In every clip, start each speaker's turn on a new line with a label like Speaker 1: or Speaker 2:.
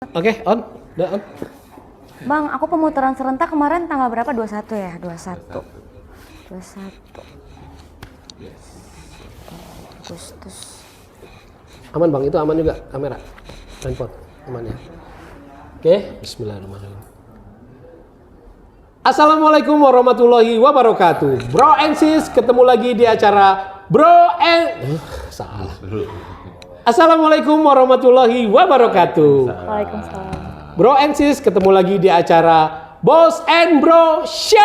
Speaker 1: Oke, on. Udah on.
Speaker 2: Bang, aku pemutaran serentak kemarin tanggal berapa? 21 ya? 21. 21. Agustus.
Speaker 1: Aman Bang, itu aman juga kamera. Handphone aman ya. Oke, bismillahirrahmanirrahim. Assalamualaikum warahmatullahi wabarakatuh. Bro and sis, ketemu lagi di acara salah. Assalamualaikum warahmatullahi wabarakatuh.
Speaker 2: Waalaikumsalam.
Speaker 1: Bro and sis, ketemu lagi di acara Boss and Bro Show.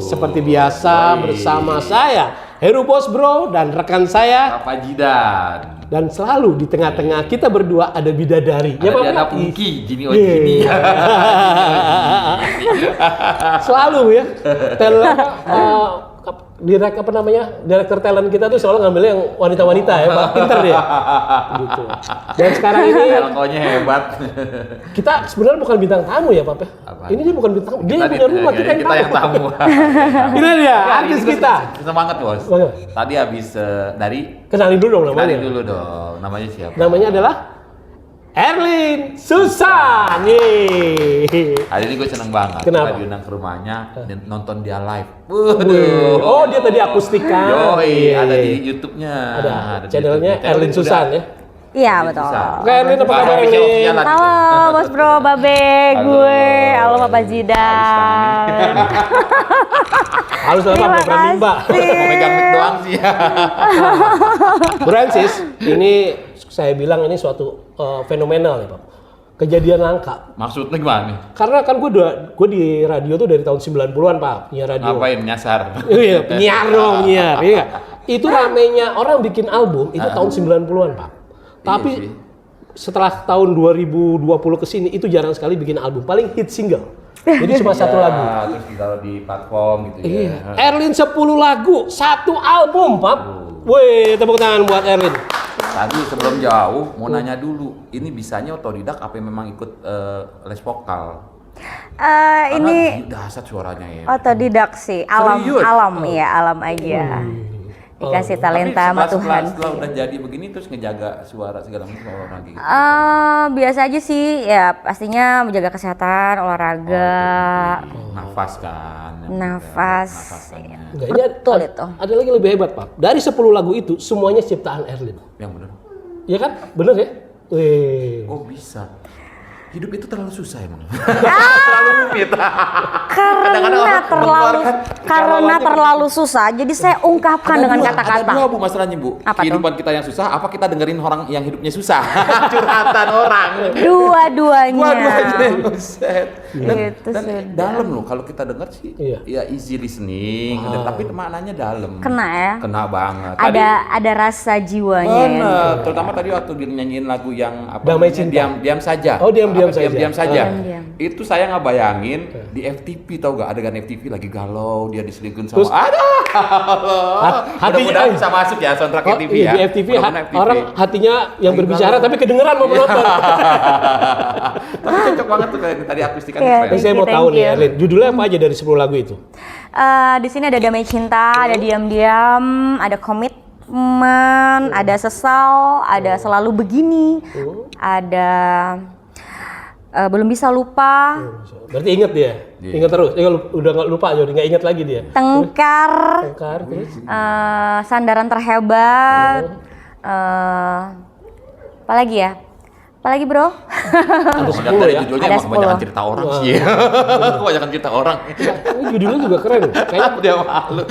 Speaker 1: Seperti biasa bersama saya Heru Bos Bro dan rekan saya
Speaker 3: Papa Jidan.
Speaker 1: dan selalu di tengah-tengah kita berdua ada bidadari.
Speaker 3: Ada Diana Pungki, gini oh
Speaker 1: Yeah.
Speaker 3: gini.
Speaker 1: Selalu ya. Direktur talent kita tuh selalu ngambilnya yang wanita-wanita ya, Pak. Pinter dia. Gitu. Dan sekarang ini
Speaker 3: Telkonya hebat.
Speaker 1: kita sebenarnya bukan bintang tamu ya, Pak.
Speaker 3: Apa?
Speaker 1: Ini dia bukan bintang tamu. Dia yang punya rumah, kita yang tamu.
Speaker 3: tamu.
Speaker 1: Ini dia, artis
Speaker 3: Ini
Speaker 1: kita.
Speaker 3: Semangat, Bos.
Speaker 1: Bagaimana?
Speaker 3: Tadi habis dari
Speaker 1: Kenalin dulu dong namanya.
Speaker 3: kenalin dulu dong. Namanya siapa?
Speaker 1: Namanya adalah Erlin Susan. Yeay.
Speaker 3: Hari ini gue seneng banget.
Speaker 1: Kenapa?
Speaker 3: Kita diundang ke rumahnya dan nonton dia live.
Speaker 1: Wih. Oh, dia tadi akustikan.
Speaker 3: Yoi,
Speaker 1: Iya,
Speaker 3: ada
Speaker 1: iya.
Speaker 3: di YouTube-nya.
Speaker 1: Ada
Speaker 3: di
Speaker 1: channelnya
Speaker 3: YouTube-nya.
Speaker 1: Erlin Susan ya.
Speaker 2: Iya betul.
Speaker 1: Oke, Erlin apa kabar
Speaker 3: Official
Speaker 1: Erlin?
Speaker 3: lah.
Speaker 2: Halo Bos Bro, Babe, gue. Halo Papa Jidan.
Speaker 1: Harus dalam
Speaker 2: Terima
Speaker 1: program Mbak.
Speaker 2: kasih.
Speaker 3: Mau megang mic doang sih ya.
Speaker 1: Francis, ini saya bilang ini suatu fenomenal ya Pak. Kejadian langka.
Speaker 3: Maksudnya gimana nih?
Speaker 1: Karena kan gue di radio tuh dari tahun 90-an Pak, penyiar radio.
Speaker 3: Ngapain nyasar?
Speaker 1: Iya, penyiar dong, penyiar. Iya. Itu ramenya orang bikin album itu tahun 90-an Pak. Tapi
Speaker 3: Iya sih.
Speaker 1: setelah tahun 2020 ke sini itu jarang sekali bikin album, paling hit single. Jadi cuma satu lagu.
Speaker 3: Terus ditaruh di platform gitu
Speaker 1: Iya.
Speaker 3: ya.
Speaker 1: Erlin 10 lagu, satu album, Pak. Wih, tepuk tangan buat Erlin.
Speaker 3: Tadi sebelum jauh mau nanya dulu, ini bisanya otodidak apa memang ikut les vokal?
Speaker 2: Ini
Speaker 3: Dahsyat suaranya ya.
Speaker 2: otodidak sih, alam
Speaker 3: Serius?
Speaker 2: ya, alam aja. Dikasih talenta sama
Speaker 3: Tapi
Speaker 2: Tuhan.
Speaker 3: setelah udah jadi begini terus ngejaga suara segala macam orang gitu.
Speaker 2: Biasa aja sih, ya pastinya menjaga kesehatan, olahraga,
Speaker 3: Nafas kan.
Speaker 2: nafas.
Speaker 3: Nafasannya.
Speaker 1: Enggak, ini
Speaker 2: Betul itu.
Speaker 1: ada lagi lebih hebat, Pak. Dari 10 lagu itu semuanya ciptaan Erlin.
Speaker 3: Yang bener.
Speaker 1: Iya kan? Bener ya? Wih.
Speaker 3: Kok bisa? Hidup itu terlalu susah emang.
Speaker 2: Karena terlalu susah, jadi saya ungkapkan dengan
Speaker 3: Ada
Speaker 2: kata-kata.
Speaker 3: dua Bu masalahnya Bu.
Speaker 2: Apa tuh?
Speaker 3: Kehidupan kita yang susah, apa kita dengerin orang yang hidupnya susah? Curhatan orang.
Speaker 2: Dua-duanya.
Speaker 3: Buset.
Speaker 2: Gitu
Speaker 3: Dan
Speaker 2: sudah.
Speaker 3: dalam loh kalau kita denger sih.
Speaker 1: Iya.
Speaker 3: Ya easy listening, tapi maknanya dalam.
Speaker 2: Kena ya.
Speaker 3: Kena banget.
Speaker 2: Ada rasa jiwanya ya.
Speaker 3: Bener. Terutama tadi waktu dia nyanyiin lagu yang apa?
Speaker 1: Damai
Speaker 3: namanya?
Speaker 1: Cinta.
Speaker 3: Diam saja.
Speaker 1: Oh, diam saja.
Speaker 3: Diam saja.
Speaker 2: Diam.
Speaker 3: Itu saya nggak bayangin di FTV, tau gak adegan FTV lagi galau, dia diselingkuhin
Speaker 1: Terus,
Speaker 3: sama mudah-mudahan bisa masuk ya soundtrack
Speaker 1: Oh,
Speaker 3: FTV
Speaker 1: iya,
Speaker 3: ya.
Speaker 1: di FTV,
Speaker 3: Mudah-mudahan FTV.
Speaker 1: orang hatinya yang
Speaker 3: Lagi
Speaker 1: berbicara
Speaker 3: galau.
Speaker 1: tapi kedengeran mau penonton.
Speaker 3: Tapi cocok banget tuh kayak tadi akustikan
Speaker 2: Iya,
Speaker 1: Tapi
Speaker 3: keren.
Speaker 1: saya mau
Speaker 2: Thank
Speaker 1: tahu nih
Speaker 2: you.
Speaker 1: Erlin, judulnya apa aja dari 10 lagu itu?
Speaker 2: Di sini ada damai cinta, ada diam-diam, ada komitmen, ada sesal, ada selalu begini, ada belum bisa lupa,
Speaker 1: Berarti inget dia?
Speaker 3: Iya.
Speaker 1: Ingat terus? Udah nggak lupa, jadi nggak inget lagi dia?
Speaker 2: tengkar,
Speaker 1: Tengkar, terus?
Speaker 2: sandaran terhebat, apa lagi ya? Apa lagi bro?
Speaker 1: Ada
Speaker 3: Melihat
Speaker 1: 10
Speaker 3: dari
Speaker 1: ya?
Speaker 3: judulnya
Speaker 2: Ada
Speaker 3: emang kebanyakan
Speaker 2: 10.
Speaker 3: cerita orang
Speaker 1: Wah.
Speaker 3: sih ya. Kebanyakan cerita orang.
Speaker 1: Ini judulnya juga keren. Kayaknya
Speaker 3: Dia malu.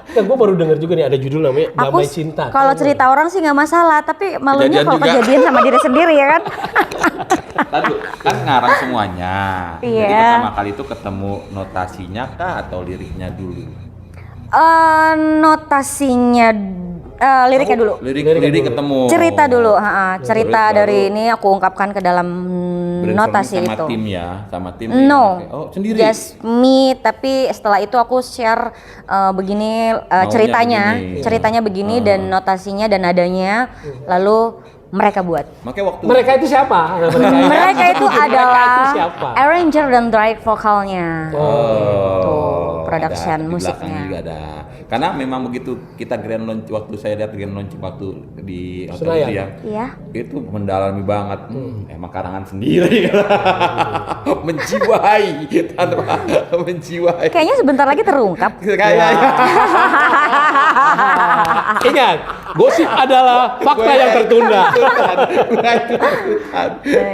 Speaker 1: kan gue baru denger juga nih ada judul namanya Damai Cinta.
Speaker 2: Kalau cerita orang sih nggak masalah, tapi malunya
Speaker 3: Kejadian
Speaker 2: kalau
Speaker 3: juga.
Speaker 2: kejadian sama diri sendiri ya kan?
Speaker 3: Tadi kan ngarang semuanya. Jadi
Speaker 2: Iya.
Speaker 3: pertama kali itu ketemu notasinya kah atau liriknya dulu?
Speaker 2: Notasinya, liriknya dulu.
Speaker 3: Lirik ketemu.
Speaker 2: Cerita dulu, cerita
Speaker 3: Terus
Speaker 2: dari
Speaker 3: baru
Speaker 2: ini aku ungkapkan ke dalam
Speaker 3: brainstorming
Speaker 2: notasi
Speaker 3: sama
Speaker 2: itu.
Speaker 3: tim ya, sama tim.
Speaker 2: No,
Speaker 3: Oh sendiri.
Speaker 2: just me. Tapi setelah itu aku share begini
Speaker 3: Maunya
Speaker 2: ceritanya,
Speaker 3: begini.
Speaker 2: ceritanya begini dan notasinya dan nadanya, lalu mereka buat.
Speaker 3: Makanya waktu
Speaker 1: Mereka itu siapa?
Speaker 2: Mereka itu adalah
Speaker 1: siapa?
Speaker 2: arranger dan direct vokalnya.
Speaker 1: Oh.
Speaker 2: Tuh, production
Speaker 3: ada di
Speaker 2: musiknya.
Speaker 3: belakang juga ada. Karena memang begitu kita grand launch, waktu saya lihat grand launch waktu di hotel
Speaker 1: Senayan.
Speaker 3: itu ya,
Speaker 2: Iya.
Speaker 3: itu mendalami banget. Emang karangan sendiri, menjiwai, tanpa menjiwai.
Speaker 2: Kayaknya sebentar lagi terungkap.
Speaker 3: Kayaknya.
Speaker 1: Ingat, gosip adalah fakta yang tertunda.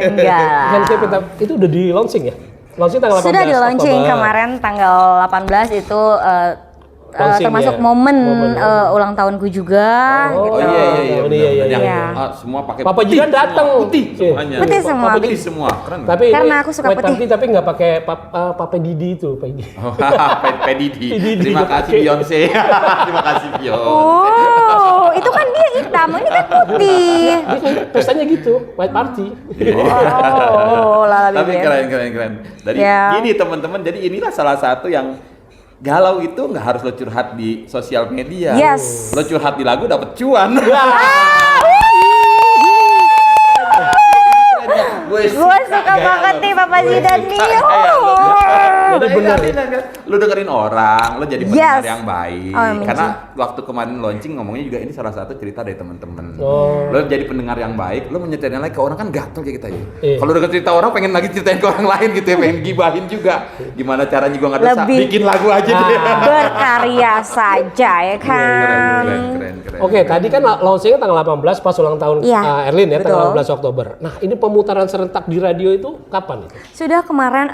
Speaker 2: Enggak.
Speaker 1: Hand Capital itu udah di launching ya? Launching tanggal 18
Speaker 2: Sudah di launching
Speaker 1: Oktober.
Speaker 2: kemarin tanggal 18 itu
Speaker 1: Launching
Speaker 2: termasuk
Speaker 1: ya?
Speaker 2: momen
Speaker 1: Momen.
Speaker 2: ulang tahunku juga
Speaker 1: Oh,
Speaker 2: gitu.
Speaker 3: iya.
Speaker 1: Oh,
Speaker 3: benar.
Speaker 1: iya.
Speaker 3: Yang,
Speaker 2: Iya.
Speaker 3: semua pakai
Speaker 1: Papa
Speaker 3: putih,
Speaker 1: Jiran datang.
Speaker 3: semua putih
Speaker 1: Iya.
Speaker 3: semuanya.
Speaker 2: Putih semua.
Speaker 3: Putih semua. Keren.
Speaker 1: Tapi
Speaker 2: Karena
Speaker 1: ini
Speaker 2: aku suka
Speaker 1: white
Speaker 2: putih.
Speaker 1: party tapi nggak pakai Papa Didi itu, Pak Didi.
Speaker 3: Pedidi.
Speaker 1: Pedidi
Speaker 3: Terima
Speaker 1: juga
Speaker 3: kasih
Speaker 1: pakai.
Speaker 3: Beyonce. Terima kasih Beyonce.
Speaker 2: Oh, itu kan dia hitam, ini kan putih.
Speaker 1: Pestanya gitu, white party.
Speaker 2: Oh, lala
Speaker 3: Tapi
Speaker 2: bibir.
Speaker 3: keren. Dari
Speaker 2: Ya.
Speaker 3: gini teman-teman, jadi inilah salah satu yang galau itu nggak harus lo curhat di sosial media.
Speaker 2: Yes.
Speaker 3: Lo curhat di lagu dapet cuan.
Speaker 2: Gue suka banget nih Papa Zidan nih.
Speaker 1: Jadi benar.
Speaker 3: Lu dengerin orang, lu jadi pendengar
Speaker 2: Yes.
Speaker 3: yang baik.
Speaker 2: Oh, yang
Speaker 3: Karena waktu kemarin launching ngomongnya juga ini salah satu cerita dari teman-teman.
Speaker 1: Oh.
Speaker 3: Lu jadi pendengar yang baik, lu menyeritain lagi ke orang kan gatel kayak kita ya.
Speaker 1: Iya.
Speaker 3: Kalau denger cerita orang pengen lagi ceritain ke orang lain gitu ya, pengen gibahin juga. Gimana caranya gua nggak dosa,
Speaker 2: Lebih.
Speaker 3: bikin lagu aja deh.
Speaker 2: Berkarya saja ya kan.
Speaker 3: Keren.
Speaker 1: Oke, tadi kan launchingnya tanggal 18 pas ulang tahun
Speaker 2: Iya,
Speaker 1: Erlin ya, tanggal
Speaker 2: betul.
Speaker 1: 18 Oktober. Nah, ini pemutaran serentak di radio itu kapan itu?
Speaker 2: Sudah kemarin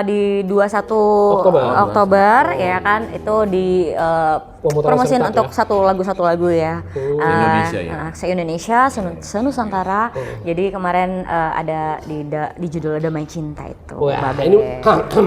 Speaker 2: di 21 Oktober ya kan itu di
Speaker 1: Pemutaran
Speaker 2: promosiin
Speaker 1: serentak
Speaker 2: untuk
Speaker 1: ya?
Speaker 2: satu lagu ya.
Speaker 3: Se-Indonesia ya?
Speaker 2: Se-Indonesia, se-Nusantara. Jadi kemarin ada di judul Damai Cinta itu.
Speaker 1: Wah,
Speaker 2: Babe.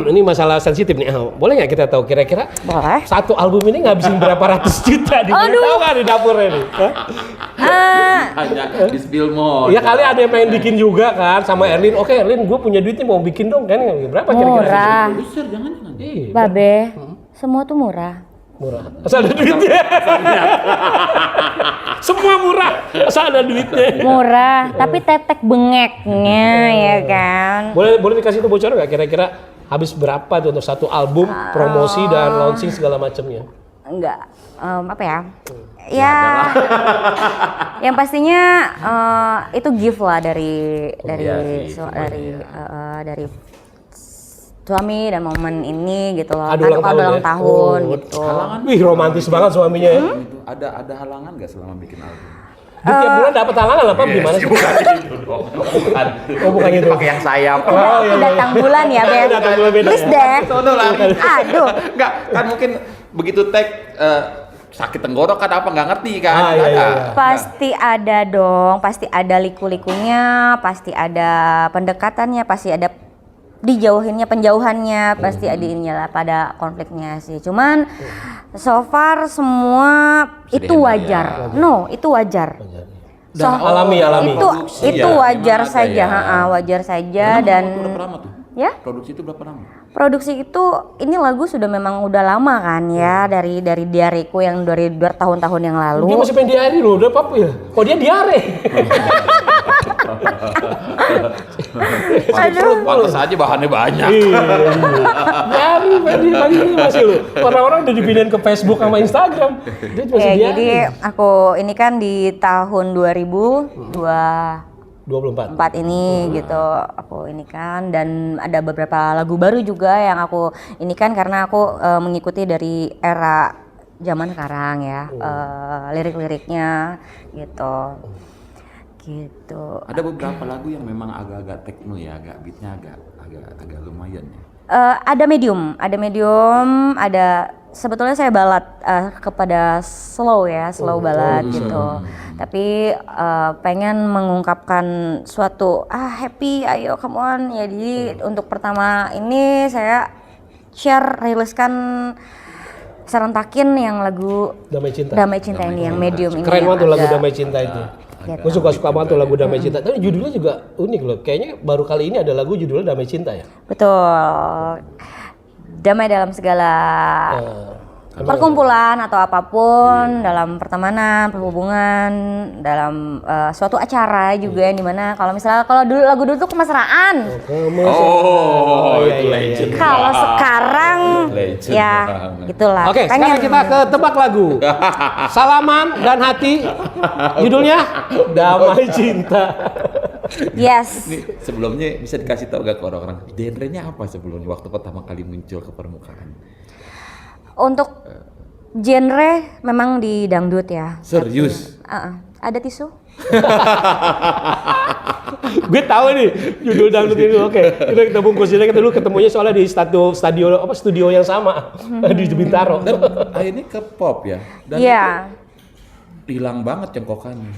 Speaker 1: ini masalah sensitif nih. Boleh nggak kita tahu kira-kira
Speaker 2: Boleh.
Speaker 1: satu album ini ngabisin berapa ratus juta di tahu nggak di dapurnya nih? Hah?
Speaker 3: Hanya di spill more.
Speaker 1: Ya kali ada yang pengen bikin juga kan sama Erlin. Oke Erlin, gue punya duit nih mau bikin dong kan? Berapa kira-kira?
Speaker 2: Murah.
Speaker 3: Produser jangan.
Speaker 1: Iya,
Speaker 2: Babe, semua tuh murah.
Speaker 1: murah. Asal ada duitnya. Semua murah, asal ada duitnya.
Speaker 2: Murah, tapi tetek bengeknya ya kan.
Speaker 1: Boleh dikasih tuh bocor nggak kira-kira habis berapa tuh untuk satu album, promosi dan launching segala macamnya?
Speaker 2: Enggak, apa ya? Ya, yang pastinya itu gift lah dari suami dan momen ini gitu loh.
Speaker 1: Adu ulang tahun
Speaker 2: ulang
Speaker 1: ya?
Speaker 2: tahun
Speaker 1: Oh,
Speaker 2: gitu.
Speaker 1: Wih romantis banget suaminya ya.
Speaker 3: Itu ada halangan nggak selama bikin album?
Speaker 1: Di tiap bulan dapat talangan apa gimana sih?
Speaker 3: Bukan itu dong.
Speaker 1: Oh, bukan itu.
Speaker 3: Pakai yang sayap.
Speaker 1: Oh, iya.
Speaker 2: Datang bulan ya, Beb.
Speaker 1: Datang bulan beda
Speaker 2: Please
Speaker 1: ya?
Speaker 2: deh.
Speaker 3: Sono lah.
Speaker 2: Aduh.
Speaker 3: Enggak, kan mungkin begitu tag sakit tenggorokan apa nggak ngerti kan?
Speaker 1: Ah, iya,
Speaker 3: Ada.
Speaker 1: iya.
Speaker 2: Pasti ada dong, pasti ada liku-likunya, pasti ada pendekatannya, pasti ada dijauhinnya, penjauhannya, pasti ada ininya lah pada konfliknya sih. Cuman so far semua
Speaker 3: Bisa
Speaker 2: itu
Speaker 3: dihandle
Speaker 2: wajar.
Speaker 3: ya.
Speaker 2: No, itu wajar.
Speaker 1: Dah, alami.
Speaker 2: Itu
Speaker 3: Ya,
Speaker 2: wajar
Speaker 3: memang ada
Speaker 2: saja,
Speaker 3: ya.
Speaker 2: wajar saja
Speaker 3: Emang
Speaker 2: dan
Speaker 3: berapa lama tuh?
Speaker 2: ya
Speaker 3: Produksi itu berapa lama?
Speaker 2: produksi itu ini lagu sudah memang udah lama kan ya dari diareku yang dari tahun-tahun yang lalu.
Speaker 1: Dia masih pengen diare loh, udah apa ya? Kok dia diare?
Speaker 2: Aduh.
Speaker 3: Pantes aja bahannya banyak.
Speaker 1: Iya. Diare, pagi ini masih loh. Orang-orang udah dipindahin ke Facebook sama Instagram. Dia masih
Speaker 2: Ya,
Speaker 1: diare.
Speaker 2: jadi aku ini kan di tahun 2024
Speaker 1: 24.
Speaker 2: ini gitu aku ini kan dan ada beberapa lagu baru juga yang aku ini kan karena aku mengikuti dari era zaman sekarang ya lirik-liriknya gitu.
Speaker 3: Ada beberapa lagu yang memang agak-agak techno ya, agak beatnya agak lumayan ya.
Speaker 2: Ada medium, ada sebetulnya saya balad kepada slow ya, slow ballad gitu. Tapi pengen mengungkapkan suatu happy, ayo come on. Jadi untuk pertama ini saya riliskan serentakin yang lagu
Speaker 1: Damai Cinta.
Speaker 2: Damai Cinta ini yang medium ini.
Speaker 1: Keren
Speaker 2: yang
Speaker 1: banget tuh lagu
Speaker 2: agak-
Speaker 1: Damai Cinta itu.
Speaker 2: Gitu.
Speaker 1: Gue suka banget tuh lagu Damai Cinta. Tapi judulnya juga unik loh. Kayaknya baru kali ini ada lagu judulnya Damai Cinta ya.
Speaker 2: Betul. Damai dalam segala perkumpulan atau apapun dalam pertemanan, perhubungan, dalam suatu acara juga yang dimana kalau misalnya kalau dulu lagu dulu tuh kemesraan.
Speaker 3: Itu legend.
Speaker 2: Kalau sekarang
Speaker 3: Legend
Speaker 2: ya
Speaker 3: banget.
Speaker 2: gitulah.
Speaker 1: Oke, sekarang kita ke tebak lagu. Salaman dan Hati. Judulnya Damai Cinta.
Speaker 2: Yes.
Speaker 3: Nih, sebelumnya bisa dikasih tahu gak ke orang-orang genrenya apa sebelumnya waktu pertama kali muncul ke permukaan?
Speaker 2: Untuk genre memang di dangdut ya.
Speaker 3: Serius?
Speaker 2: Ada tisu?
Speaker 1: Gue tahu nih judul dangdut itu. Oke, kita bungkus ini. Kita dulu ketemunya soalnya di studio yang sama di Bintaro.
Speaker 3: Dan akhirnya ke pop ya? Dan
Speaker 2: Iya.
Speaker 3: itu hilang banget cengkokannya.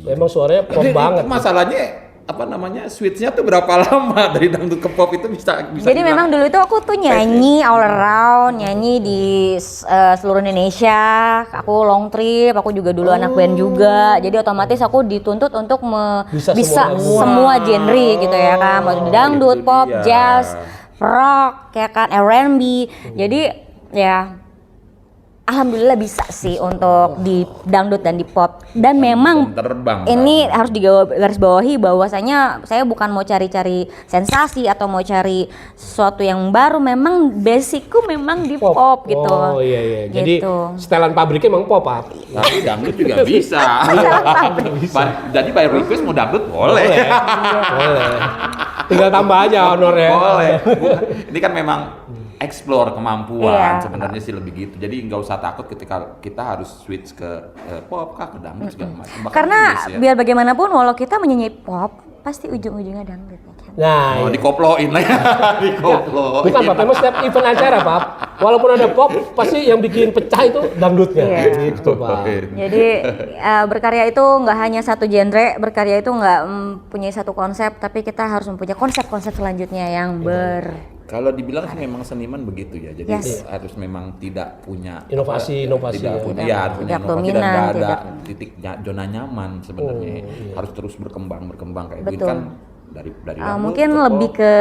Speaker 1: Memang suaranya pop
Speaker 3: Tapi
Speaker 1: banget.
Speaker 3: masalahnya apa namanya switch-nya tuh berapa lama dari dangdut ke pop itu bisa
Speaker 2: Jadi
Speaker 3: hilang.
Speaker 2: memang dulu itu aku tuh nyanyi all around, nyanyi di seluruh Indonesia. Aku long trip, aku juga dulu anak band juga. Jadi otomatis aku dituntut untuk
Speaker 1: Bisa
Speaker 2: bisa
Speaker 1: semua.
Speaker 2: semua genre gitu ya kan. Mau di dangdut,
Speaker 3: itu
Speaker 2: pop,
Speaker 3: dia.
Speaker 2: jazz, rock, ya kan, R&B. Jadi ya alhamdulillah bisa sih untuk di dangdut dan di pop. Dan memang
Speaker 3: terbang.
Speaker 2: ini harus digarisbawahi bahwasanya saya bukan mau cari-cari sensasi atau mau cari sesuatu yang baru. Memang basicku memang di pop, gitu.
Speaker 1: Oh iya. Jadi
Speaker 2: Gitu.
Speaker 1: setelan pabriknya emang pop, Pak.
Speaker 3: Tapi dangdut juga bisa. Jadi by request mau dangdut boleh.
Speaker 1: Boleh. Tinggal tambah aja honornya.
Speaker 3: Boleh. Ini kan memang explore kemampuan
Speaker 2: Iya.
Speaker 3: sebenarnya sih lebih gitu. Jadi nggak usah takut ketika kita harus switch ke pop kah ke dangdut segala macam. Bahkan
Speaker 2: Karena
Speaker 3: blues ya.
Speaker 2: biar bagaimanapun walau kita menyanyi pop pasti ujung-ujungnya dangdut ya kan.
Speaker 1: Nah, iya.
Speaker 3: Dikoploin lah ya. Dikoploin.
Speaker 1: Bukan Pak, memang setiap event acara Pak, walaupun ada pop, pasti yang bikin pecah itu dangdutnya.
Speaker 2: Iya.
Speaker 1: Gitu Pak.
Speaker 2: Jadi berkarya itu nggak hanya satu genre, berkarya itu nggak mempunyai satu konsep, tapi kita harus mempunyai konsep-konsep selanjutnya yang
Speaker 3: Kalau dibilang sih memang seniman begitu ya. Jadi
Speaker 2: Yes.
Speaker 3: harus memang tidak punya
Speaker 1: Inovasi
Speaker 3: tidak
Speaker 1: ya.
Speaker 3: punya ya, harus punya
Speaker 2: Tidak
Speaker 3: inovasi dan
Speaker 2: dominan,
Speaker 3: nggak ada
Speaker 2: tidak.
Speaker 3: titik zona nyaman sebenarnya. Harus terus berkembang kayak Edwin
Speaker 2: Betul.
Speaker 3: kan dari dangdut
Speaker 2: mungkin
Speaker 3: ke
Speaker 2: lebih
Speaker 3: pop,
Speaker 2: ke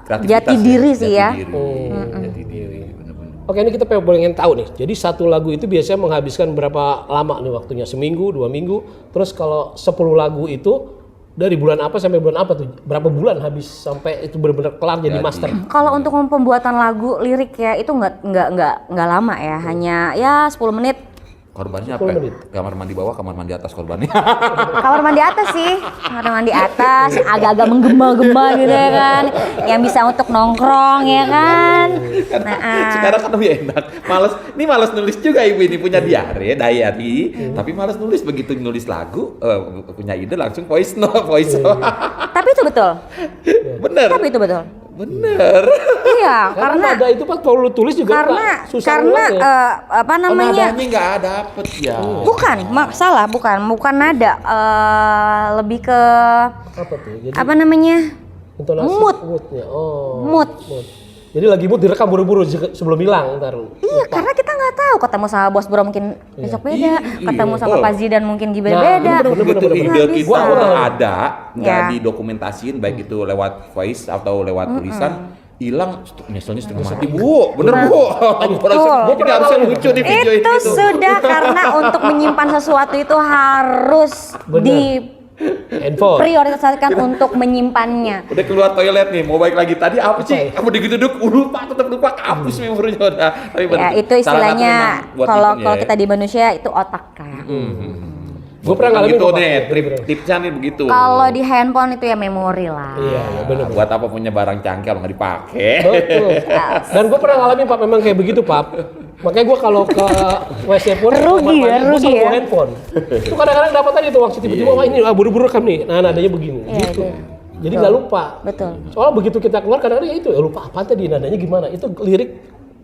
Speaker 3: kreativitas
Speaker 2: jati
Speaker 3: ya,
Speaker 2: diri sih ya.
Speaker 3: Jati diri, bener-bener.
Speaker 1: Oke, ini kita pengen tahu nih. Jadi satu lagu itu biasanya menghabiskan berapa lama nih waktunya? Seminggu, 2 minggu. Terus kalau 10 lagu itu dari bulan apa sampai bulan apa tuh? Berapa bulan habis sampai itu benar-benar kelar jadi master?
Speaker 2: Kalau untuk pembuatan lagu lirik ya itu nggak lama ya, hanya ya 10 menit.
Speaker 3: Korbannya
Speaker 1: 10
Speaker 3: apa?
Speaker 1: menit.
Speaker 3: Kamar mandi bawah, kamar mandi atas korbannya.
Speaker 2: Kamar mandi atas sih, kamar mandi atas, agak-agak menggema-gema gitu ya kan, yang bisa untuk nongkrong ya kan.
Speaker 3: Sekarang kan lebih enak. Males nulis juga ibu ini punya diary, tapi males nulis begitu nulis lagu, punya ide langsung voice note.
Speaker 2: Tapi itu betul,
Speaker 3: Bener.
Speaker 2: tapi itu betul.
Speaker 3: Bener.
Speaker 2: Iya,
Speaker 1: Karena
Speaker 2: karena
Speaker 1: ada itu Pak, kalau lu tulis juga
Speaker 2: karena
Speaker 1: Pak, susah
Speaker 2: karena
Speaker 1: ngulangnya.
Speaker 2: apa namanya?
Speaker 3: Nadanya nggak dapet ya.
Speaker 2: Bukan, salah, bukan nada, lebih ke
Speaker 1: Apa tuh? Jadi
Speaker 2: apa namanya?
Speaker 1: intonasi
Speaker 2: mood.
Speaker 1: moodnya. Oh.
Speaker 2: Mood.
Speaker 1: Jadi lagi mood direkam buru-buru sebelum hilang ntar.
Speaker 2: Iya, karena kita nggak tahu ketemu sama Bos Bro mungkin besok beda, ketemu sama Pak Zidan mungkin
Speaker 1: Nah,
Speaker 2: beda.
Speaker 3: Begitu ide
Speaker 2: Nggak
Speaker 3: kita
Speaker 2: bisa.
Speaker 3: ada, nggak
Speaker 2: Ya.
Speaker 3: didokumentasiin baik itu lewat voice atau lewat tulisan, hilang nyeselnya setengah mati bu, bener bu. Jadi harusnya lucu di video
Speaker 2: Itu
Speaker 3: itu.
Speaker 2: sudah karena untuk menyimpan sesuatu itu harus
Speaker 1: Bener. Handphone.
Speaker 2: diprioritaskan untuk menyimpannya.
Speaker 3: Udah keluar toilet nih, mau balik lagi tadi apa sih? Kamu digeduduk, lupa, tetap lupa, hapus memorinya udah. Tapi
Speaker 2: Ya itu istilahnya kalau
Speaker 3: ya.
Speaker 2: kita di manusia itu otak kayak.
Speaker 1: Gue pernah ngalamin
Speaker 3: gitu
Speaker 1: kok, Pak.
Speaker 3: nih, tipsnya nih begitu.
Speaker 2: Kalau di handphone itu ya memori lah.
Speaker 1: Iya, benar.
Speaker 3: Buat apa punya barang canggih kalau nggak dipakai?
Speaker 1: Betul. Dan gue pernah ngalamin Pak, memang kayak begitu Pak. Makanya gue kalau ke WC pun
Speaker 2: Rugi ya,
Speaker 1: gue
Speaker 2: rugi
Speaker 1: selalu
Speaker 2: ya.
Speaker 1: bawa handphone. Itu kadang-kadang dapat aja tuh waktu tiba-tiba wah ini buru-buru rekam nih. Nah nadanya begini.
Speaker 2: Iya,
Speaker 1: Gitu.
Speaker 2: iya.
Speaker 1: Jadi nggak lupa.
Speaker 2: Betul.
Speaker 1: Soalnya begitu kita keluar kadang-kadang ya itu ya lupa apa tadi nadanya gimana. Itu lirik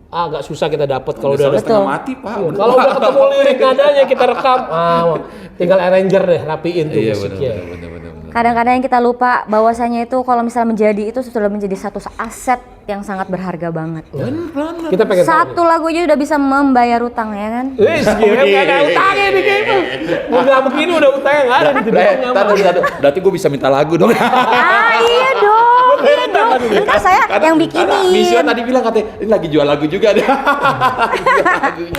Speaker 1: agak susah kita dapat kalau udah
Speaker 3: setengah
Speaker 2: Betul.
Speaker 3: mati pak.
Speaker 1: kalau udah ketemu lirik nadanya kita rekam. Tinggal arranger deh rapiin tuh
Speaker 3: Iya
Speaker 1: musiknya.
Speaker 3: benar.
Speaker 2: Kadang-kadang yang kita lupa bahwasanya itu kalau misalnya menjadi itu sudah menjadi satu aset yang sangat berharga banget.
Speaker 1: Kita pengen tahu.
Speaker 2: Satu lagu aja udah bisa membayar utang ya kan?
Speaker 1: Wih, nggak ada utangnya nih kayak itu. Udah begini udah utangnya nggak ada di
Speaker 3: Berarti gue bisa minta lagu dong.
Speaker 2: Ah iya dong. bikinin dong. Ntar saya yang
Speaker 3: Karena
Speaker 2: bikinin.
Speaker 3: Misio tadi bilang katanya ini lagi jual lagu juga deh.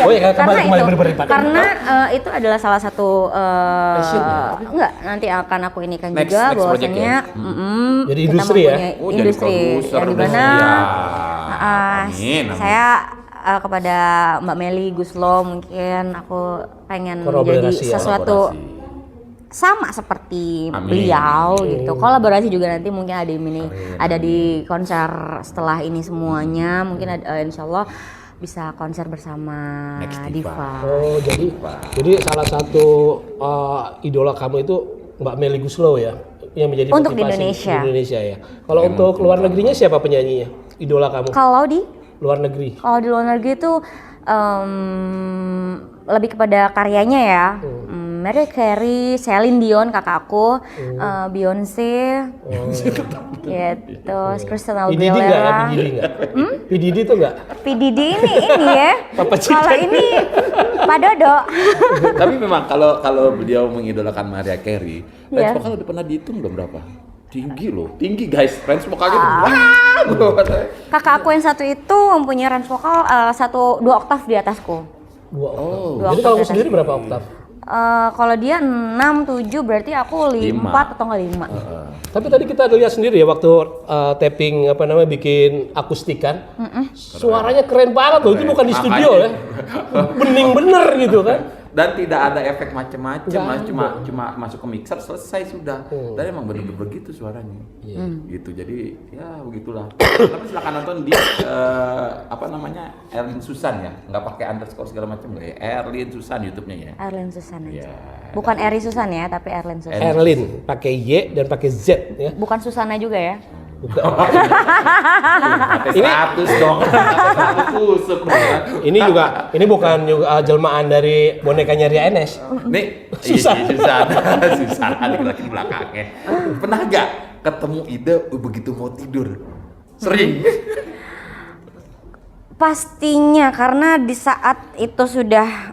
Speaker 1: Oh iya, kembali
Speaker 2: itu, karena itu adalah salah satu
Speaker 3: Passion ya?
Speaker 2: enggak, nanti akan aku inikan
Speaker 3: Next
Speaker 2: juga
Speaker 3: project
Speaker 2: bahwasanya
Speaker 1: Jadi
Speaker 2: kita
Speaker 1: industri ya?
Speaker 2: mempunyai
Speaker 3: Oh, jadi
Speaker 2: industri
Speaker 3: produser
Speaker 2: yang
Speaker 3: deh.
Speaker 2: dimana
Speaker 3: Ya.
Speaker 2: amin.
Speaker 3: Amin.
Speaker 2: Saya kepada Mbak Meli Guslo mungkin aku pengen
Speaker 1: Kolaborasi
Speaker 2: menjadi
Speaker 1: ya?
Speaker 2: sesuatu
Speaker 3: Kolaborasi.
Speaker 2: sama seperti
Speaker 3: Amin.
Speaker 2: beliau gitu. Kolaborasi juga nanti mungkin ada di konser setelah ini semuanya. Mungkin ada, insya Allah bisa konser bersama
Speaker 3: Next
Speaker 2: Diva.
Speaker 1: Oh, jadi salah satu idola kamu itu Mbak Meli Guslo ya, yang menjadi
Speaker 2: Untuk di
Speaker 1: motivasi
Speaker 2: Indonesia.
Speaker 1: di Indonesia ya. Kalau untuk luar negerinya siapa penyanyinya? Idola kamu?
Speaker 2: Kalau di
Speaker 1: Luar negeri.
Speaker 2: luar negeri itu lebih kepada karyanya ya. Mariah Carey, Celine Dion kakak aku, Beyonce, gitu, Christina
Speaker 1: P. Diddy nggak ya?
Speaker 2: Aguilera.
Speaker 1: P. Diddy nggak? P. Diddy itu nggak?
Speaker 2: P. Diddy ini ya.
Speaker 1: Papa
Speaker 2: Kalau
Speaker 1: Chicken.
Speaker 2: ini Pak Dodo.
Speaker 3: Tapi memang kalau beliau mengidolakan Mariah Carey, range
Speaker 2: Iya.
Speaker 3: vokal udah pernah dihitung belum berapa? Tinggi loh, tinggi guys, range vokalnya
Speaker 2: Kakak aku yang satu itu mempunyai range vokal 2 oktav di atasku.
Speaker 1: 2 oktav.
Speaker 2: Dua
Speaker 1: Jadi
Speaker 2: oktav
Speaker 1: kalau
Speaker 2: di
Speaker 1: kamu
Speaker 2: atas.
Speaker 1: sendiri berapa oktav?
Speaker 2: Kalau dia 6, 7 berarti aku 4 atau enggak 5.
Speaker 1: Tapi tadi kita lihat sendiri ya waktu tapping bikin akustikan, suaranya keren banget loh. Itu bukan di studio ya, bening bener gitu kan.
Speaker 3: Dan tidak ada efek macam-macam,
Speaker 1: Nggak
Speaker 3: cuma masuk ke mixer selesai sudah. Dan emang bener-bener begitu suaranya. Gitu. Jadi ya begitulah. Tapi silakan nonton di Erlin Susan ya. Nggak pakai underscore segala macam nggak ya. Erlin Susan YouTube-nya ya.
Speaker 2: Erlin Susan aja.
Speaker 3: Ya.
Speaker 2: Bukan Eri Susan ya, tapi Erlin Susan.
Speaker 1: Erlin pakai Y dan pakai Z ya.
Speaker 2: Bukan Susana juga ya.
Speaker 3: Pakai 100 dong. Pakai 100 tusuk dong.
Speaker 1: Ini bukan juga jelmaan dari bonekanya Ria Enes.
Speaker 3: Nih,
Speaker 1: Susan.
Speaker 3: Susan laki-laki di belakangnya. Pernah nggak ketemu ide begitu mau tidur? Sering.
Speaker 2: Pastinya karena di saat itu sudah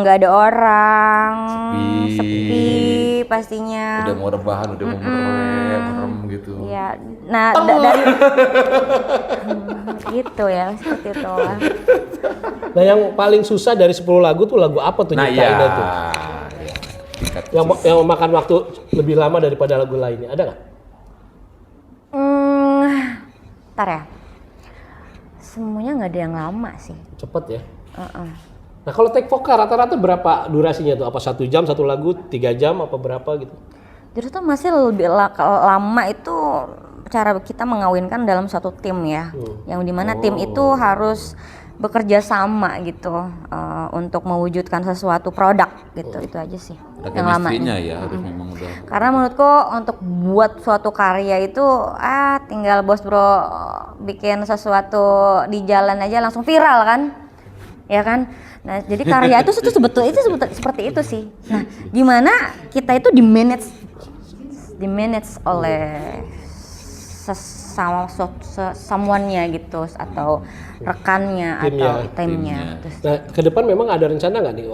Speaker 2: nggak ada orang, sepi pastinya.
Speaker 3: Udah mau rebahan, udah mau merem gitu.
Speaker 2: Ya, nah dari gitu ya, seperti itu lah.
Speaker 1: Nah yang paling susah dari 10 lagu tuh lagu apa tuh
Speaker 3: Nah
Speaker 1: nyiptainnya tuh?
Speaker 3: ya. Tingkat
Speaker 1: Yang makan waktu lebih lama daripada lagu lainnya, ada nggak?
Speaker 2: Ntar ya. Semuanya nggak ada yang lama sih.
Speaker 1: Cepet ya. Nah kalau take vokal rata-rata berapa durasinya tuh? Apa 1 jam satu lagu, 3 jam apa berapa gitu?
Speaker 2: Justru tuh masih lebih lama itu cara kita mengawinkan dalam satu tim ya, yang dimana tim itu harus bekerja sama gitu untuk mewujudkan sesuatu produk gitu, itu aja sih
Speaker 3: ada
Speaker 2: yang lama.
Speaker 3: chemistry-nya ya, harus memang udah.
Speaker 2: Karena menurutku untuk buat suatu karya itu tinggal bos bro bikin sesuatu di jalan aja langsung viral kan, ya kan. Nah jadi karya itu sebetulnya itu seperti itu sih. Nah gimana kita itu di manage oleh someone-nya gitu atau rekannya atau timnya.
Speaker 1: Nah ke depan memang ada rencana nggak nih?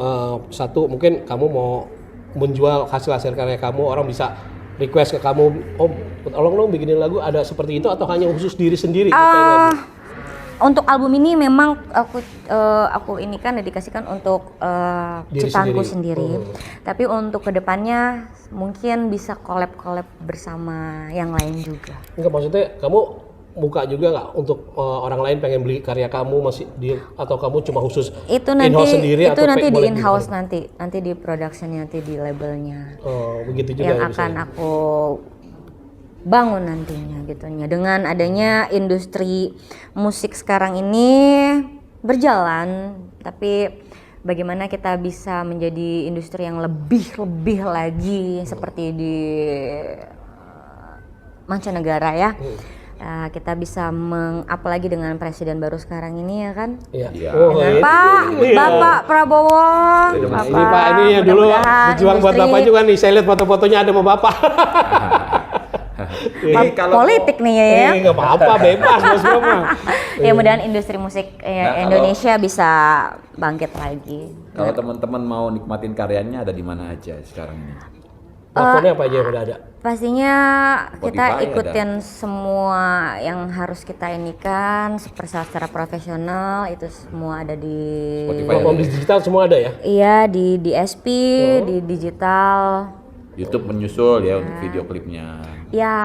Speaker 1: Satu mungkin kamu mau menjual hasil karya kamu, orang bisa request ke kamu, tolong dong bikinin lagu, ada seperti itu atau hanya khusus diri sendiri?
Speaker 2: Untuk album ini memang aku ini kan dedikasikan untuk ciptaanku sendiri. Tapi untuk kedepannya mungkin bisa collab bersama yang lain juga.
Speaker 1: Enggak, maksudnya kamu buka juga nggak untuk orang lain pengen beli karya kamu atau kamu cuma khusus in-house sendiri?
Speaker 2: Itu nanti di in-house
Speaker 1: gitu?
Speaker 2: nanti di production, nanti di labelnya.
Speaker 1: Oh begitu juga
Speaker 2: yang
Speaker 1: ya,
Speaker 2: akan
Speaker 1: misalnya.
Speaker 2: aku bangun nantinya gitunya. Dengan adanya industri musik sekarang ini berjalan, tapi bagaimana kita bisa menjadi industri yang lebih lagi seperti di mancanegara ya. Kita bisa apalagi dengan presiden baru sekarang ini ya kan.
Speaker 1: Iya.
Speaker 2: Dengan Bapak Prabowo.
Speaker 1: Ini Pak, ini ya dulu berjuang buat Bapak juga nih. Saya lihat foto-fotonya ada sama Bapak.
Speaker 2: Politik nih ya.
Speaker 1: Nggak apa-apa, bebas Mas Bro.
Speaker 2: Ya mudah-mudahan industri musik Indonesia bisa bangkit lagi.
Speaker 3: Kalau teman-teman mau nikmatin karyanya ada di mana aja sekarang ini?
Speaker 1: Platformnya apa aja yang udah ada?
Speaker 2: Pastinya kita
Speaker 3: Spotify
Speaker 2: ikutin semua yang harus kita inikan secara profesional, itu semua ada di
Speaker 3: Spotify.
Speaker 1: Platform digital semua ada ya?
Speaker 2: iya di DSP, di digital.
Speaker 3: YouTube menyusul ya untuk video klipnya.
Speaker 2: Ya,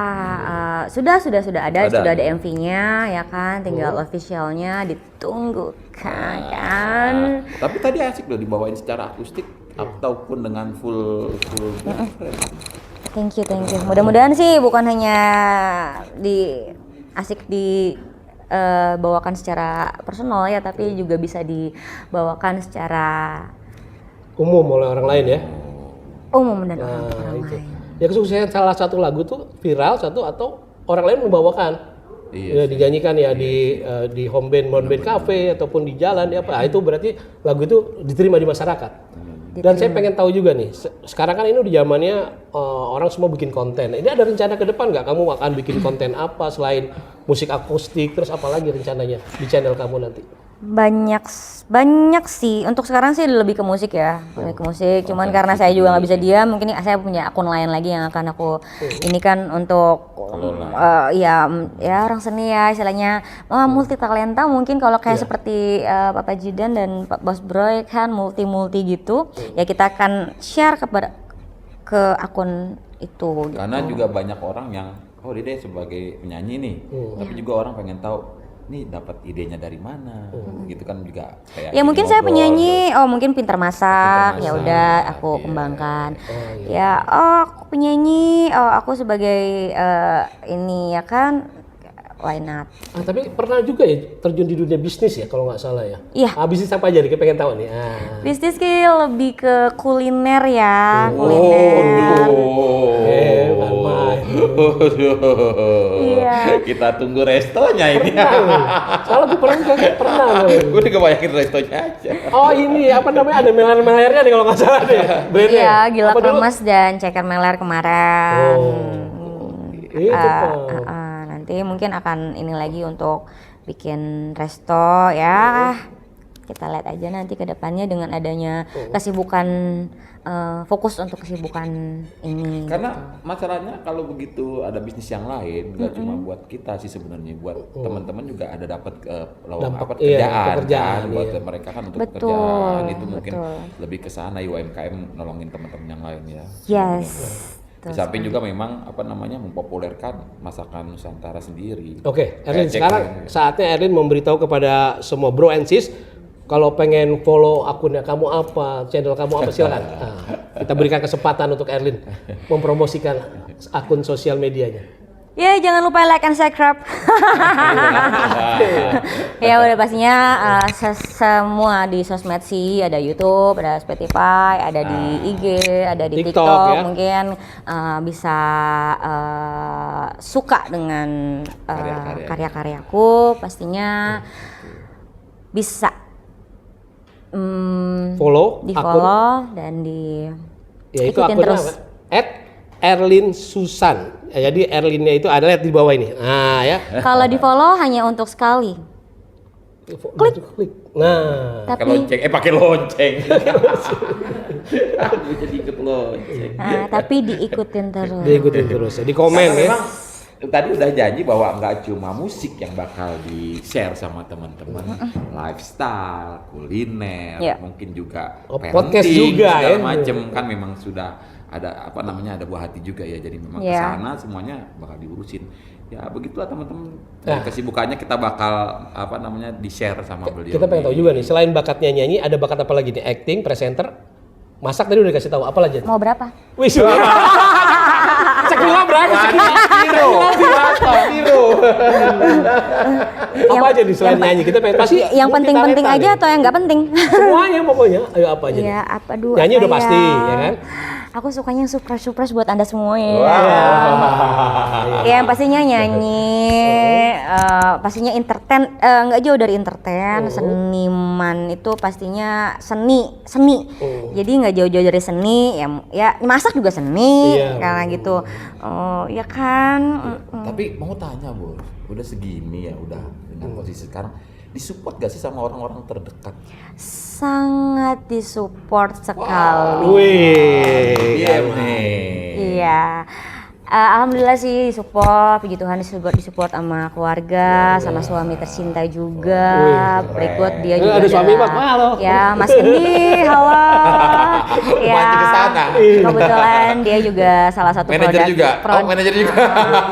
Speaker 2: sudah ada,
Speaker 3: Ada.
Speaker 2: sudah ada MV-nya ya kan, tinggal officialnya ditunggu kan.
Speaker 3: Tapi tadi asik loh dibawain secara akustik ataupun dengan full
Speaker 2: Thank you. Mudah-mudahan sih bukan hanya asik dibawakan secara personal ya, tapi juga bisa dibawakan secara
Speaker 1: Umum oleh orang lain ya?
Speaker 2: umum dan orang
Speaker 1: Itu.
Speaker 2: lain.
Speaker 1: Ya kesuksesan salah satu lagu tuh viral satu atau orang lain membawakan.
Speaker 3: Iya
Speaker 1: Ya, dinyanyikan ya di home band cafe ataupun di jalan ya apa. Itu berarti lagu itu diterima di masyarakat. Dan saya pengen tahu juga nih, sekarang kan ini udah zamannya orang semua bikin konten. Ini ada rencana ke depan nggak? Kamu akan bikin konten apa selain musik akustik? Terus apa lagi rencananya di channel kamu nanti?
Speaker 2: Banyak sih. Untuk sekarang sih lebih ke musik ya, lebih ke musik. Cuman karena saya juga nggak bisa diam, mungkin saya punya akun lain lagi yang akan aku ini kan untuk ya orang seni ya istilahnya multi talenta mungkin kalau kayak seperti Papa Jidan dan Pak Bos Broy kan multi gitu. Ya kita akan share ke akun itu. Gitu.
Speaker 3: Karena juga banyak orang yang Dede sebagai penyanyi nih, tapi juga orang pengen tahu nih dapat idenya dari mana, gitu kan juga kayak.
Speaker 2: Ya mungkin saya
Speaker 3: ngobrol,
Speaker 2: penyanyi, mungkin pintar masak, ya udah aku kembangkan. Ya aku penyanyi, aku sebagai ini ya kan, why not?
Speaker 1: Tapi pernah juga ya terjun di dunia bisnis ya kalau nggak salah ya?
Speaker 2: Iya.
Speaker 1: Bisnis apa aja nih? Kita pengen tahu nih.
Speaker 2: Bisnis lebih ke kuliner ya, kuliner.
Speaker 1: Bukan main.
Speaker 2: Iya.
Speaker 3: Kita tunggu restonya ini.
Speaker 1: Salah gue pernah.
Speaker 3: Gue udah kebayangin restonya aja.
Speaker 1: Oh ini apa namanya ada meler-melernya nih kalau nggak salah deh. Brandnya.
Speaker 2: Iya, Gila
Speaker 1: Apa dulu?
Speaker 2: Kremes dan Ceker Meler kemarin.
Speaker 1: Itu Pak.
Speaker 2: Nanti mungkin akan ini lagi untuk bikin resto ya. Kita lihat aja nanti ke depannya dengan adanya kesibukan fokus untuk kesibukan ini.
Speaker 3: Karena masalahnya kalau begitu ada bisnis yang lain, nggak cuma buat kita sih sebenarnya, buat teman-teman juga ada dapat pekerjaan kan, buat mereka kan untuk
Speaker 2: Betul,
Speaker 3: pekerjaan itu mungkin
Speaker 2: betul.
Speaker 3: lebih ke sana UMKM nolongin teman-teman yang lain ya.
Speaker 2: Yes.
Speaker 3: Di samping juga memang mempopulerkan masakan Nusantara sendiri.
Speaker 1: Oke, Erlin,
Speaker 3: Kayak cek
Speaker 1: sekarang saatnya Erlin memberitahu kepada semua bro and sis kalau pengen follow akunnya kamu apa, channel kamu apa silakan. Kita berikan kesempatan untuk Erlin mempromosikan akun sosial medianya.
Speaker 2: Ya jangan lupa like and subscribe. Ya udah pastinya semua di sosmed sih, ada YouTube, ada Spotify, ada di IG, ada di
Speaker 1: TikTok,
Speaker 2: TikTok
Speaker 1: ya.
Speaker 2: mungkin bisa suka dengan karya-karyaku, pastinya bisa
Speaker 1: Follow
Speaker 2: di
Speaker 1: akun.
Speaker 2: follow dan di
Speaker 1: Ya itu
Speaker 2: ikutin
Speaker 1: akunnya
Speaker 2: terus.
Speaker 1: Erlin Susan. Ya, jadi Erlinnya itu ada lihat di bawah ini. Nah ya.
Speaker 2: Kalau di follow hanya untuk sekali.
Speaker 1: Klik. Nah.
Speaker 3: Pakai
Speaker 2: Tapi
Speaker 3: lonceng, pakai lonceng. Aku jadi ikut lonceng.
Speaker 2: tapi diikutin terus.
Speaker 1: Diikutin terus ya. Di komen
Speaker 3: Karena
Speaker 1: ya.
Speaker 3: memang tadi udah janji bahwa nggak cuma musik yang bakal di-share sama teman-teman, lifestyle, kuliner,
Speaker 2: Ya.
Speaker 3: mungkin juga
Speaker 1: Podcast
Speaker 3: parenting,
Speaker 1: juga
Speaker 3: segala
Speaker 1: ya.
Speaker 3: macem kan memang sudah ada ada buah hati juga ya, jadi memang
Speaker 2: Ya.
Speaker 3: kesana semuanya bakal diurusin. Ya begitulah teman-teman. Dari kesibukannya kita bakal di-share sama beliau.
Speaker 1: Kita pengen tahu juga nih, selain bakatnya nyanyi, ada bakat apa lagi nih? Acting, presenter, masak tadi udah dikasih tahu. Apa lagi?
Speaker 2: Mau berapa?
Speaker 1: Wih, Cekila berapa?
Speaker 3: Hero.
Speaker 1: Apa aja nih selain nyanyi? Kita pengen pasti
Speaker 2: Yang penting-penting
Speaker 1: multi
Speaker 2: aja
Speaker 1: talenta
Speaker 2: atau yang nggak penting?
Speaker 1: nih. Semuanya pokoknya. Ayo apa aja? nih?
Speaker 2: Ya apa dulu?
Speaker 1: Nyanyi
Speaker 2: apa
Speaker 1: udah pasti, ya kan?
Speaker 2: Aku sukanya surprise buat Anda semua ya.
Speaker 3: Wah.
Speaker 2: Ya yang pastinya nyanyi, pastinya entertain, nggak jauh dari entertain, seniman itu pastinya seni. Jadi nggak jauh-jauh dari seni, ya masak juga seni,
Speaker 1: Iya.
Speaker 2: karena gitu. Ya kan.
Speaker 3: Tapi mau tanya bos, udah segini ya udah dengan posisi sekarang, disupport gak sih sama orang-orang terdekat?
Speaker 2: Sangat disupport sekali.
Speaker 1: Wih,
Speaker 3: Iya nih.
Speaker 2: Iya. Alhamdulillah sih disupport, puji Tuhan disupport sama keluarga, sama suami tercinta juga. Berikut dia juga
Speaker 1: ada suami Pak, halo.
Speaker 2: Ya, Mas Kendi, halo. Ya,
Speaker 3: Maju ke sana.
Speaker 2: kebetulan dia juga salah satu
Speaker 3: Manajer juga. Oh, manajer juga.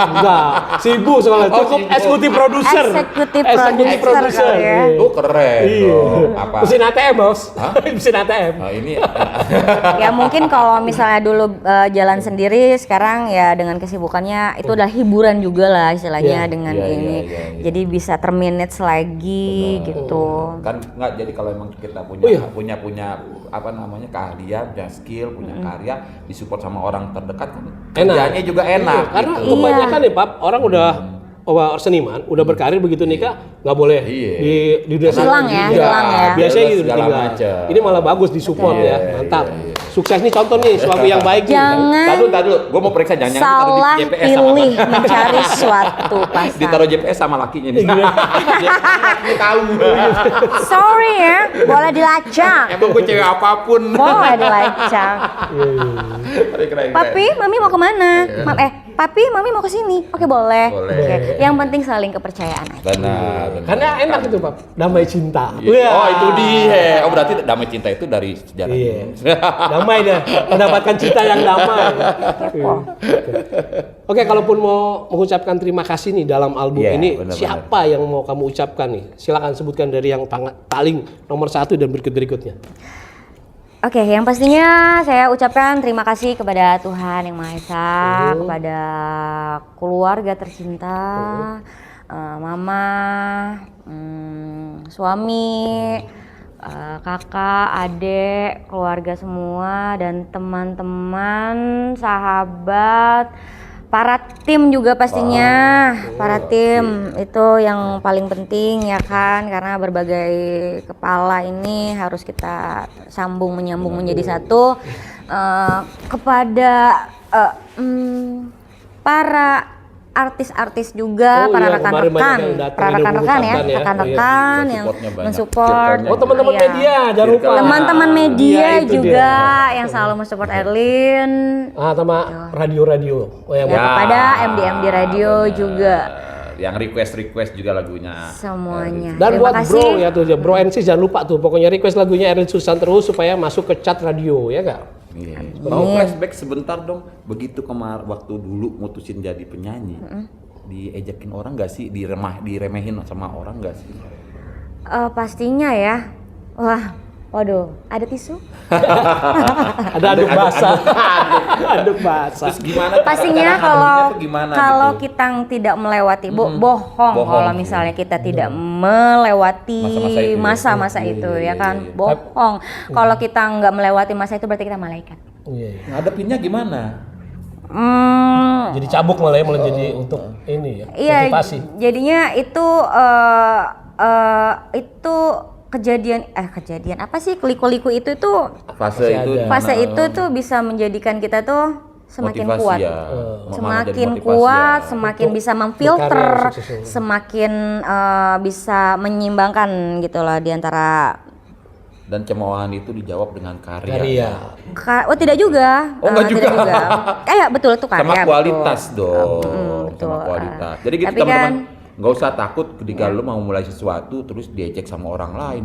Speaker 1: Enggak, sibuk soalnya.
Speaker 3: Oh,
Speaker 1: Cukup
Speaker 3: sibuk.
Speaker 1: eksekutif produser.
Speaker 2: Eksekutif
Speaker 1: Eksekutif
Speaker 2: produser kali ya.
Speaker 3: Oh, keren.
Speaker 1: Iya.
Speaker 3: dong. Apa?
Speaker 1: Mesin ATM, Bos.
Speaker 3: Hah?
Speaker 1: Mesin ATM.
Speaker 3: Oh, ini
Speaker 2: Ya mungkin kalau misalnya dulu jalan sendiri, sekarang ya dengan kesibukannya itu adalah hiburan juga lah istilahnya
Speaker 1: Iya,
Speaker 2: dengan
Speaker 3: iya,
Speaker 2: ini.
Speaker 3: iya, iya.
Speaker 2: Jadi bisa termanage lagi gitu.
Speaker 3: kan nggak, jadi kalau emang kita punya
Speaker 1: Oh, iya.
Speaker 3: punya apa namanya keahlian, punya skill, punya karya, disupport sama orang terdekat kan
Speaker 1: Enak.
Speaker 3: kerjanya juga enak.
Speaker 1: Iya, karena
Speaker 3: gitu.
Speaker 1: kebanyakan nih Pak, orang udah seniman, udah berkarir begitu nikah nggak boleh
Speaker 3: Iya.
Speaker 1: di dunia
Speaker 2: Hilang
Speaker 1: seni.
Speaker 2: ya,
Speaker 1: Iya,
Speaker 2: hilang ya.
Speaker 1: Biasanya gitu
Speaker 3: Segala
Speaker 1: ditinggal.
Speaker 3: macam.
Speaker 1: Ini malah bagus disupport
Speaker 3: Betul.
Speaker 1: ya,
Speaker 3: Iya,
Speaker 1: mantap.
Speaker 3: iya, iya.
Speaker 1: Sukses nih contoh nih suami yang baik nih.
Speaker 2: Jangan
Speaker 3: Tadi dulu, gue mau periksa jangan
Speaker 2: salah
Speaker 3: ditaruh di GPS
Speaker 2: pilih
Speaker 3: sama
Speaker 2: mencari suatu pasangan.
Speaker 3: ditaruh GPS sama lakinya nih. Dia tahu.
Speaker 2: Sorry ya, boleh dilacak.
Speaker 3: Emang gue cewek apapun.
Speaker 2: Boleh dilacak.
Speaker 3: Keren.
Speaker 2: Papi, mami mau kemana? Papi, mami mau ke sini. Oke, boleh.
Speaker 3: Boleh.
Speaker 2: Oke. Yang penting saling kepercayaan aja.
Speaker 3: Benar.
Speaker 1: Karena enak itu Pak, damai cinta.
Speaker 3: Iya. Oh itu dia. Oh berarti damai cinta itu dari sejarah.
Speaker 1: Iya. Damai deh, mendapatkan cinta yang damai. Oke, kalaupun mau mengucapkan terima kasih nih dalam album
Speaker 3: Iya,
Speaker 1: ini,
Speaker 3: benar-benar.
Speaker 1: siapa yang mau kamu ucapkan nih? Silakan sebutkan dari yang paling nomor 1 dan berikutnya.
Speaker 2: Oke, yang pastinya saya ucapkan terima kasih kepada Tuhan Yang Maha Esa, kepada keluarga tercinta, mama, suami, kakak, adik, keluarga semua, dan teman-teman, sahabat, para tim juga pastinya. Para tim itu yang paling penting ya kan, karena berbagai kepala ini harus kita sambung menyambung menjadi satu. Kepada para artis-artis juga,
Speaker 1: Oh
Speaker 2: para
Speaker 1: iya,
Speaker 2: rekan-rekan,
Speaker 1: kemarin banyak yang datang,
Speaker 2: para
Speaker 1: yang
Speaker 2: rekan-rekan ya,
Speaker 1: mengucapkan ya.
Speaker 2: rekan-rekan
Speaker 3: Iya,
Speaker 2: yang
Speaker 3: supportnya banyak.
Speaker 2: mensupport.
Speaker 3: Circle-nya
Speaker 1: Oh teman-teman
Speaker 2: Iya.
Speaker 1: media, jangan lupa.
Speaker 2: Teman-teman media
Speaker 1: Iya, itu
Speaker 2: juga
Speaker 1: dia.
Speaker 2: yang selalu mensupport Erlin.
Speaker 1: Sama radio-radio. Oh, yang
Speaker 2: Ya, kepada MD Radio juga.
Speaker 3: Yang request juga lagunya.
Speaker 2: Semuanya.
Speaker 1: Dan
Speaker 2: Terima
Speaker 1: buat
Speaker 2: kasih.
Speaker 1: Bro ya tuh, Bro NC jangan lupa tuh, pokoknya request lagunya Erlin Susan terus supaya masuk ke chat radio ya kak.
Speaker 3: Iya. Mau flashback sebentar dong. Begitu waktu dulu mutusin jadi penyanyi, diejakin orang nggak sih, diremehin sama orang nggak sih?
Speaker 2: Pastinya ya. Wah, waduh, ada tisu?
Speaker 1: Ada aduk basah. Aduk basah.
Speaker 3: Terus gimana?
Speaker 2: Pastinya
Speaker 3: cara
Speaker 2: kalau
Speaker 3: handle-nya tuh gimana
Speaker 2: kalau
Speaker 3: gitu?
Speaker 2: kita tidak melewati bohong
Speaker 3: Bohong,
Speaker 2: kalau
Speaker 3: iya.
Speaker 2: misalnya kita tidak melewati
Speaker 3: Masa-masa itu ya.
Speaker 2: masa-masa itu ya kan,
Speaker 3: iya.
Speaker 2: bohong. Kalau kita nggak melewati masa itu berarti kita malaikat.
Speaker 1: Iya, iya.
Speaker 3: Ngadepinnya gimana?
Speaker 1: Jadi cabuk malah ya, malah jadi untuk ini ya,
Speaker 2: Iya,
Speaker 1: motivasi.
Speaker 2: jadinya itu kejadian apa sih, liku-liku itu tuh
Speaker 3: Fase
Speaker 1: Masih
Speaker 3: itu
Speaker 1: ada.
Speaker 3: gimana?
Speaker 2: fase itu tuh bisa menjadikan kita tuh semakin
Speaker 3: Motivasi
Speaker 2: kuat.
Speaker 3: ya. Malah
Speaker 2: Semakin
Speaker 3: jadi motivasi
Speaker 2: kuat,
Speaker 3: ya.
Speaker 2: semakin
Speaker 1: Untuk
Speaker 2: bisa memfilter,
Speaker 1: berkarya sukses.
Speaker 2: semakin bisa menyeimbangkan gitu lah di antara
Speaker 3: Dan cemoohan itu dijawab dengan karya.
Speaker 1: Karya.
Speaker 2: oh tidak juga.
Speaker 3: Oh, enggak
Speaker 2: Tidak
Speaker 3: juga.
Speaker 2: Betul tuh karya.
Speaker 3: Sama
Speaker 2: betul.
Speaker 3: kualitas dong.
Speaker 2: betul.
Speaker 3: Sama kualitas. Jadi gitu
Speaker 2: Tapi
Speaker 3: teman-teman,
Speaker 2: kan-
Speaker 3: nggak usah takut ketika lu mau mulai sesuatu terus diejek sama orang lain,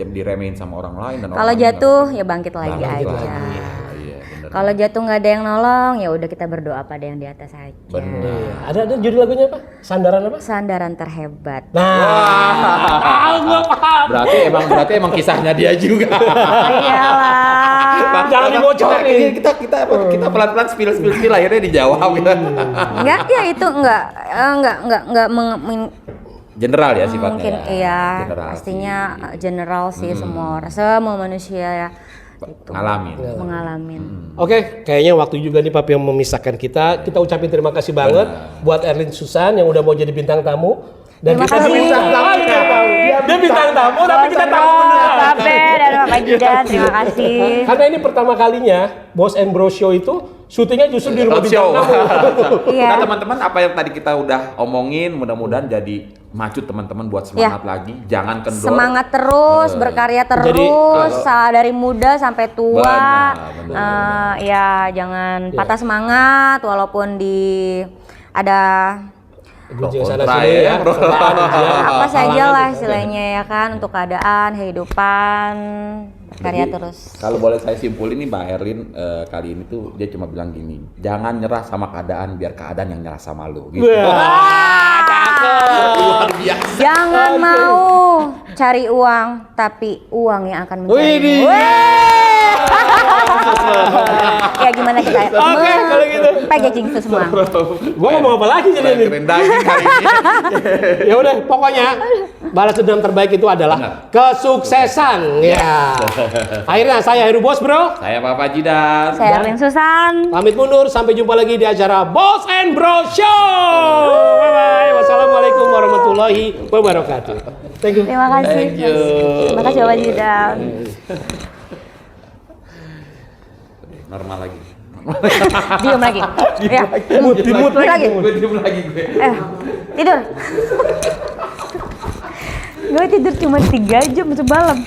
Speaker 3: diremehin sama orang lain dan
Speaker 2: Kalau
Speaker 3: orang lain
Speaker 2: jatuh ya bangkit lagi
Speaker 3: Bangkit
Speaker 2: aja.
Speaker 3: lagi. Iya, bener.
Speaker 2: Kalau jatuh nggak ada yang nolong, ya udah kita berdoa pada yang di atas aja.
Speaker 3: Bener.
Speaker 1: Iya. Ada judul lagunya apa? Sandaran apa?
Speaker 2: Sandaran terhebat.
Speaker 1: Nah,
Speaker 3: Berarti emang kisahnya dia juga.
Speaker 2: Iyalah.
Speaker 1: Jangan dibocorin.
Speaker 3: Kita pelan-pelan spill akhirnya dijawab gitu.
Speaker 2: Enggak, ya itu enggak
Speaker 3: General ya sifatnya.
Speaker 2: mungkin
Speaker 3: ya.
Speaker 2: iya.
Speaker 3: General
Speaker 2: Pastinya
Speaker 3: sih.
Speaker 2: general sih, semua manusia ya
Speaker 3: ngalamin.
Speaker 2: mengalami.
Speaker 1: Oke, kayaknya waktu juga nih Papi yang memisahkan kita. Kita ucapin terima kasih banget buat Erlin Susan yang udah mau jadi bintang tamu. Dan
Speaker 2: Terima
Speaker 1: kita
Speaker 2: kasih.
Speaker 1: bintang tamu. Dia bintang tamu, tapi kita tahu.
Speaker 2: Babe dan Bapak Jidan, terima kasih.
Speaker 1: Karena ini pertama kalinya Boss and Bro Show itu syutingnya justru di rumah bintang
Speaker 3: Roadshow.
Speaker 1: tamu.
Speaker 2: Iya.
Speaker 3: Nah teman-teman, apa yang tadi kita udah omongin, mudah-mudahan jadi maju teman-teman buat semangat lagi. Jangan kendor.
Speaker 2: Semangat terus, berkarya terus,
Speaker 3: kalau-
Speaker 2: dari muda sampai tua.
Speaker 3: Benar.
Speaker 2: Ya, jangan patah semangat walaupun ada
Speaker 1: Gunjing sana
Speaker 3: kontra
Speaker 1: sini
Speaker 3: ya,
Speaker 1: ya.
Speaker 3: bro.
Speaker 1: Kerjaan, ujian,
Speaker 2: apa saja
Speaker 1: halangan
Speaker 2: lah
Speaker 1: gitu.
Speaker 2: istilahnya ya kan, untuk keadaan, kehidupan, berkarya
Speaker 3: Jadi,
Speaker 2: terus.
Speaker 3: Kalau boleh saya simpulin nih Mbak Erlin, kali ini tuh dia cuma bilang gini, jangan nyerah sama keadaan, biar keadaan yang nyerah sama lu. Gitu. Luar biasa.
Speaker 2: Jangan mau cari uang, tapi uang yang akan mencari.
Speaker 1: Widih.
Speaker 2: Ya gimana kita
Speaker 1: Oke, kalau gitu.
Speaker 2: packaging itu semua.
Speaker 1: Gua ngomong apa lagi jadi ini?
Speaker 3: Keren daging hari ini.
Speaker 1: Ya udah, pokoknya balas dendam terbaik itu adalah
Speaker 3: Benar.
Speaker 1: kesuksesan. Ya. Akhirnya saya Heru Bos, Bro.
Speaker 3: Saya Papa Jidan.
Speaker 2: Saya Erlin Susan.
Speaker 1: Pamit mundur, sampai jumpa lagi di acara Boss and Bro Show. Bye bye. Wassalamualaikum warahmatullahi wabarakatuh. Thank you.
Speaker 2: Terima kasih.
Speaker 3: Thank you.
Speaker 2: Terima kasih Bapak Jidan.
Speaker 3: Normal lagi.
Speaker 2: Diam lagi. Ya.
Speaker 1: Dimut
Speaker 2: lagi.
Speaker 3: Gue diem lagi gue.
Speaker 2: Tidur. Gue tidur cuma 3 jam semalam.